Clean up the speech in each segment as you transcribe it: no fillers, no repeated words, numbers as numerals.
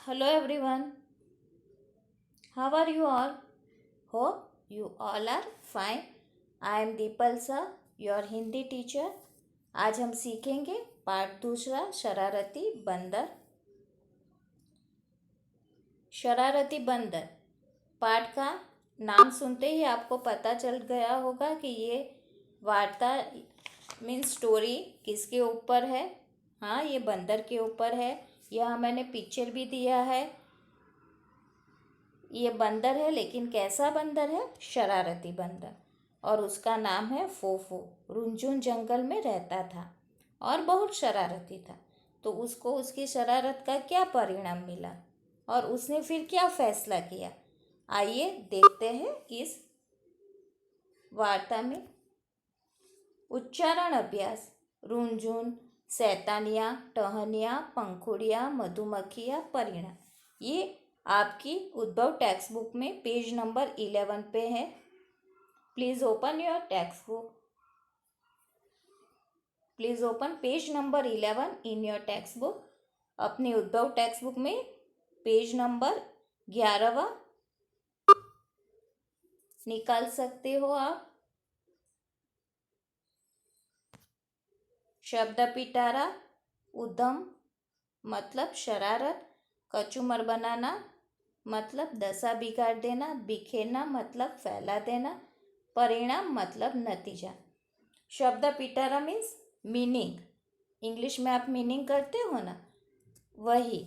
Hello everyone, how are you all? Hope you all are fine. I am Deepal sir, your Hindi teacher. आज हम सीखेंगे पाठ दूसरा शरारती बंदर. शरारती बंदर पाठ का नाम सुनते ही आपको पता चल गया होगा कि ये वार्ता मीन्स स्टोरी किसके ऊपर है. हाँ, ये बंदर के ऊपर है. यह मैंने पिक्चर भी दिया है. ये बंदर है, लेकिन कैसा बंदर है? शरारती बंदर. और उसका नाम है फोफो. रुंझुन जंगल में रहता था और बहुत शरारती था. तो उसको उसकी शरारत का क्या परिणाम मिला और उसने फिर क्या फैसला किया, आइए देखते हैं इस वार्ता में. उच्चारण अभ्यास. रुंझुन, सैतानिया, टहनिया, पंखुड़िया, मधुमक्खिया, परिणाम. ये आपकी उद्भव टेक्स्ट बुक में पेज नंबर 11 पे है. Please open your text book. Please open page number 11 in your text book. अपने उद्भव टेक्स्ट बुक में पेज नंबर 11वां निकाल सकते हो आप. शब्द पिटारा. उद्यम मतलब शरारत. कचूमर बनाना मतलब दशा बिगाड़ देना. बिखेरना मतलब फैला देना. परिणाम मतलब नतीजा. शब्द पिटारा मीन्स मीनिंग. इंग्लिश में आप मीनिंग करते हो ना, वही.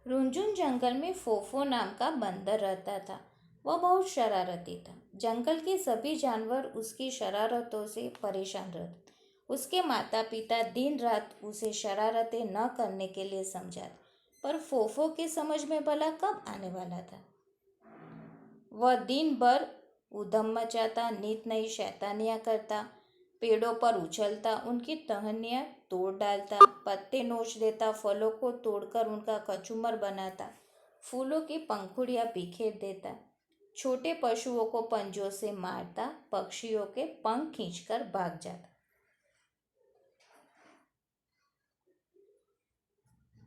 रुंझुन जंगल में फोफो नाम का बंदर रहता था. वह बहुत शरारती था. जंगल के सभी जानवर उसकी शरारतों से परेशान रहते. उसके माता पिता दिन रात उसे शरारतें न करने के लिए समझाते, पर फोफो की समझ में भला कब आने वाला था. वह दिन भर उधम मचाता, नित नई शैतानियाँ करता, पेड़ों पर उछलता, उनकी टहनियाँ तोड़ डालता, पत्ते नोच देता, फलों को तोड़कर उनका कचूमर बनाता, फूलों की पंखुड़ियाँ बिखेर देता, छोटे पशुओं को पंजों से मारता, पक्षियों के पंख खींचकर भाग जाता.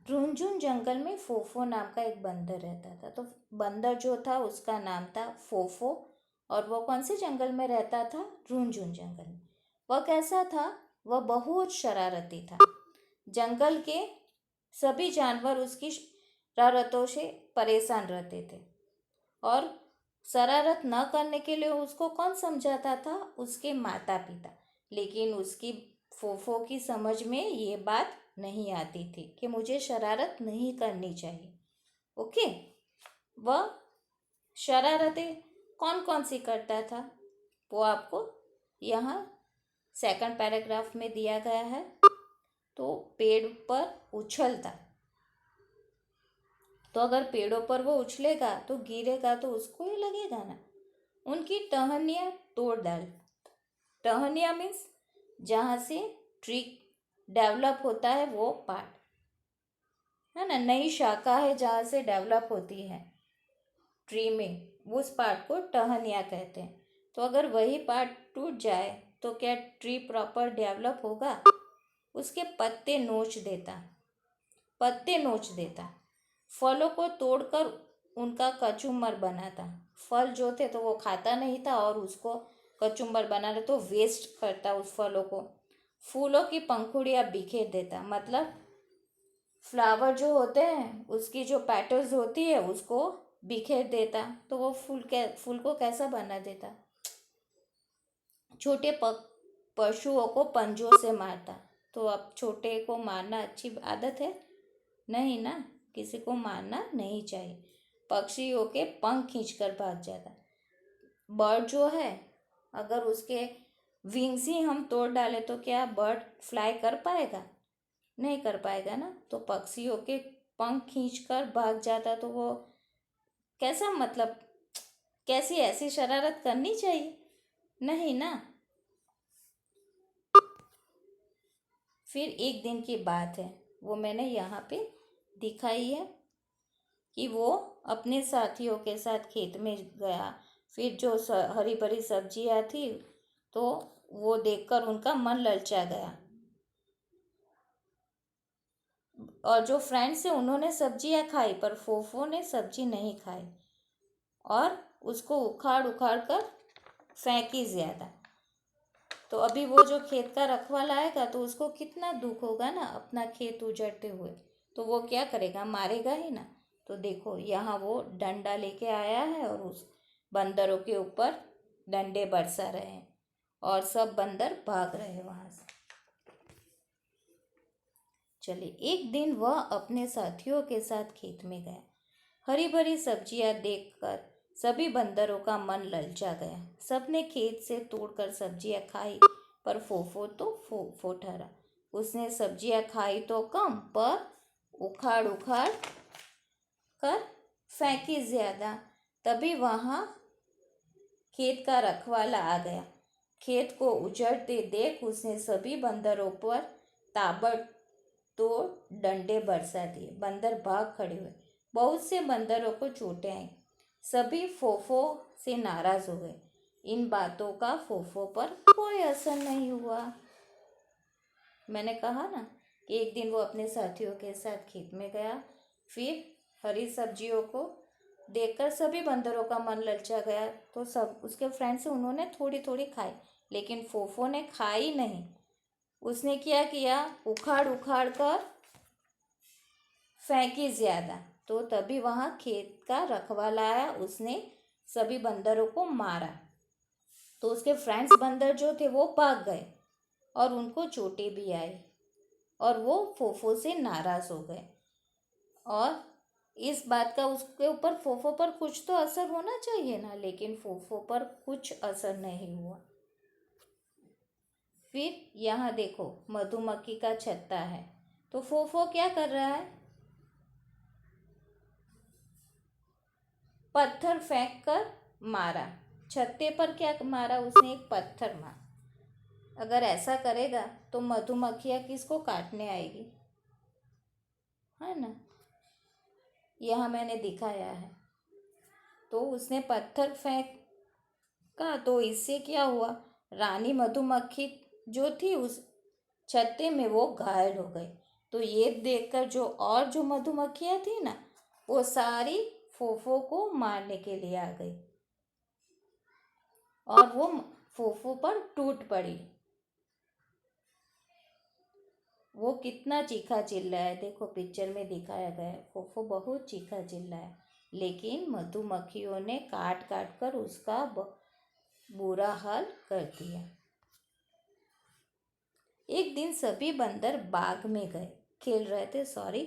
रुंझुन जंगल में फोफो नाम का एक बंदर रहता था. तो बंदर जो था उसका नाम था फोफो. और वो कौन से जंगल में रहता था? रुंझुन जंगल में. वह कैसा था? वह बहुत शरारती था. जंगल के सभी जानवर उसकी शरारतों से परेशान रहते थे. और शरारत न करने के लिए उसको कौन समझाता था? उसके माता पिता. लेकिन उसकी फोफो की समझ में ये बात नहीं आती थी कि मुझे शरारत नहीं करनी चाहिए. ओके. वह शरारतें कौन कौन सी करता था वो आपको यहाँ सेकंड पैराग्राफ में दिया गया है. तो पेड़ पर उछलता. तो अगर पेड़ों पर वो उछलेगा तो गिरेगा तो उसको ही लगेगा ना. उनकी टहनियाँ तोड़ डाल. टहनियाँ मीन्स जहाँ से ट्री डेवलप होता है वो पार्ट है ना. नई शाखा है जहाँ से डेवलप होती है ट्री में, उस पार्ट को टहनियाँ कहते हैं. तो अगर वही पार्ट टूट जाए तो क्या ट्री प्रॉपर डेवलप होगा? उसके पत्ते नोच देता. पत्ते नोच देता. फलों को तोड़कर उनका कचूमर बनाता. फल जो थे तो वो खाता नहीं था और उसको कचूमर बनाना तो वेस्ट करता उस फलों को. फूलों की पंखुड़ियाँ बिखेर देता. मतलब फ्लावर जो होते हैं उसकी जो पेटल्स होती है उसको बिखेर देता. तो वो फूल को कैसा बना देता? छोटे पशुओं को पंजों से मारता. तो अब छोटे को मारना अच्छी आदत है? नहीं ना, किसी को मारना नहीं चाहिए. पक्षियों के पंख खींचकर भाग जाता. बर्ड जो है, अगर उसके विंग्स ही हम तोड़ डालें तो क्या बर्ड फ्लाई कर पाएगा? नहीं कर पाएगा ना. तो पक्षियों के पंख खींचकर भाग जाता तो वो कैसा, मतलब कैसी ऐसी शरारत करनी चाहिए? नहीं ना. फिर एक दिन की बात है, वो मैंने यहाँ पे दिखाई है कि वो अपने साथियों के साथ खेत में गया. फिर जो हरी भरी सब्जियाँ थी तो वो देखकर उनका मन ललचा गया। और जो फ्रेंड्स है उन्होंने सब्जियां खाई, पर फोफो ने सब्जी नहीं खाई और उसको उखाड़ उखाड़ कर फेंकी ज़्यादा। तो अभी वो जो खेत का रखवाला आएगा तो उसको कितना दुख होगा ना अपना खेत उजड़ते हुए। तो वो क्या करेगा, मारेगा ही ना। तो देखो यहाँ वो डंडा लेके आया है और उस बंदरों के ऊपर डंडे बरसा रहे हैं और सब बंदर भाग रहे हैं वहाँ से। चलिए, एक दिन वह अपने साथियों के साथ खेत में गया। हरी भरी सब्जियां देखकर सभी बंदरों का मन ललचा गया। सबने खेत से तोड़कर सब्जियां खाई, पर फोफो तो फोफो ठहरा। उसने सब्जियां खाई तो कम, पर उखाड़ उखाड़ कर फेंकी ज्यादा। तभी वहां खेत का रखवाला आ गया। खेत को उजड़ते देख उसने सभी बंदरों पर ताबड़तोड़ डंडे बरसा दिए। बंदर भाग खड़े हुए। बहुत से बंदरों को चोटें आई। सभी फोफो से नाराज हो गए। इन बातों का फोफो पर कोई असर नहीं हुआ। मैंने कहा ना कि एक दिन वो अपने साथियों के साथ खेत में गया। फिर हरी सब्जियों को देखकर सभी बंदरों का मन ललचा गया। तो सब उसके फ्रेंड्स हैं उन्होंने थोड़ी थोड़ी खाई, लेकिन फोफो ने खाई नहीं। उसने क्या किया, उखाड़ उखाड़ कर फेंकी ज्यादा। तो तभी वहां खेत का रखवाला आया। उसने सभी बंदरों को मारा। तो उसके फ्रेंड्स बंदर जो थे वो भाग गए और उनको चोटें भी आई और वो फोफो से नाराज हो गए। और इस बात का उसके ऊपर फोफो पर कुछ तो असर होना चाहिए ना, लेकिन फोफो पर कुछ असर नहीं हुआ। फिर यहाँ देखो मधुमक्खी का छत्ता है। तो फोफो क्या कर रहा है, पत्थर फेंक कर मारा। छत्ते पर क्या मारा उसने, एक पत्थर मारा। अगर ऐसा करेगा तो मधुमक्खियाँ किसको काटने आएगी, है ना। यह मैंने दिखाया है। तो उसने पत्थर फेंका तो इससे क्या हुआ, रानी मधुमक्खी जो थी उस छत्ते में वो घायल हो गई। तो ये देखकर जो मधुमक्खियाँ थी ना, वो सारी फोफो को मारने के लिए आ गई और वो फोफो पर टूट पड़ी। वो कितना चीखा चिल्लाया है, देखो पिक्चर में दिखाया गया है। फोफो बहुत चीखा चिल्लाया, लेकिन मधुमक्खियों ने काट काट कर उसका बुरा हाल कर दिया। एक दिन सभी बंदर बाग में खेल रहे थे।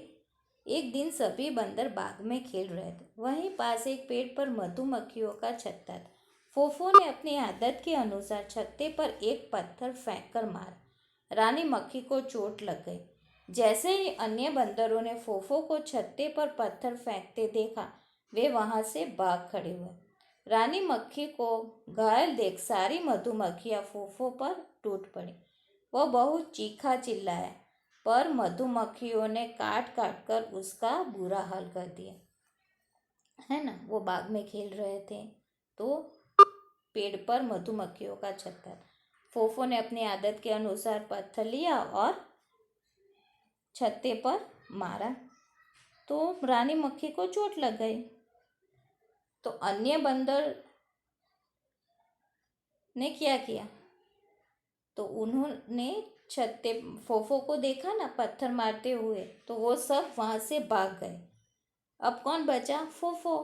एक दिन सभी बंदर बाग में खेल रहे थे। वहीं पास एक पेड़ पर मधुमक्खियों का छत्ता था। फोफो ने अपनी आदत के अनुसार छत्ते पर एक पत्थर फेंक कर मारा। रानी मक्खी को चोट लग गई। जैसे ही अन्य बंदरों ने फोफो को छत्ते पर पत्थर फेंकते देखा, वे वहां से भाग खड़े हुए। रानी मक्खी को घायल देख सारी मधुमक्खियां फोफो पर टूट पड़ी। वह बहुत चीखा चिल्लाया, पर मधुमक्खियों ने काट काट कर उसका बुरा हाल कर दिया, है ना। वो बाग में खेल रहे थे तो पेड़ पर मधुमक्खियों का छत्ता। फोफो ने अपनी आदत के अनुसार पत्थर लिया और छत्ते पर मारा, तो रानी मक्खी को चोट लग गई। तो अन्य बंदर ने क्या किया, तो उन्होंने छत्ते फोफो को देखा ना पत्थर मारते हुए, तो वो सब वहाँ से भाग गए। अब कौन बचा, फोफो।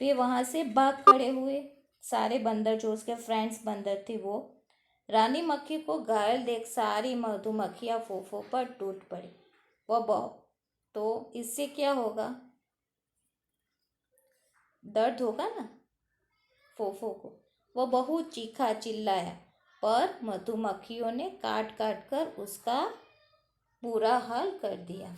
वे वहाँ से भाग खड़े हुए। सारे बंदर जो उसके फ्रेंड्स बंदर थे वो। रानी मक्खी को घायल देख सारी मधुमक्खियाँ फोफो पर टूट पड़ी। वह बहुत, तो इससे क्या होगा, दर्द होगा ना फोफो को। वह बहुत चीखा चिल्लाया, पर मधुमक्खियों ने काट काट कर उसका बुरा हाल कर दिया।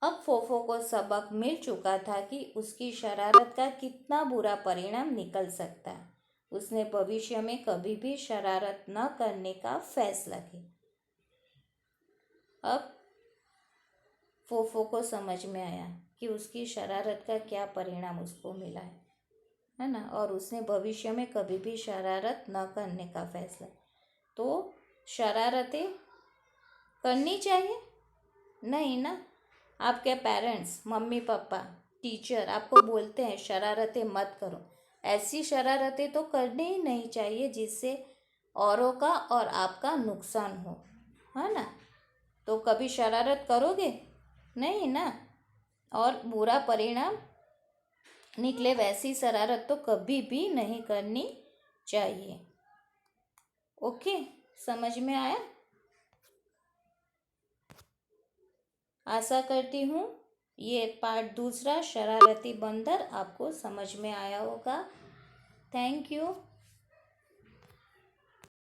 अब फोफो को सबक मिल चुका था कि उसकी शरारत का कितना बुरा परिणाम निकल सकता है। उसने भविष्य में कभी भी शरारत न करने का फैसला किया। अब फोफो को समझ में आया कि उसकी शरारत का क्या परिणाम उसको मिला है। है ना, और उसने भविष्य में कभी भी शरारत न करने का फैसला। तो शरारतें करनी चाहिए नहीं ना। आपके पेरेंट्स, मम्मी पापा, टीचर आपको बोलते हैं शरारतें मत करो, ऐसी शरारतें तो करनी ही नहीं चाहिए जिससे औरों का और आपका नुकसान हो, है ना। तो कभी शरारत करोगे नहीं ना, और बुरा परिणाम निकले वैसी शरारत तो कभी भी नहीं करनी चाहिए। ओके, समझ में आया? आशा करती हूँ ये पार्ट दूसरा शरारती बंदर आपको समझ में आया होगा। Thank you.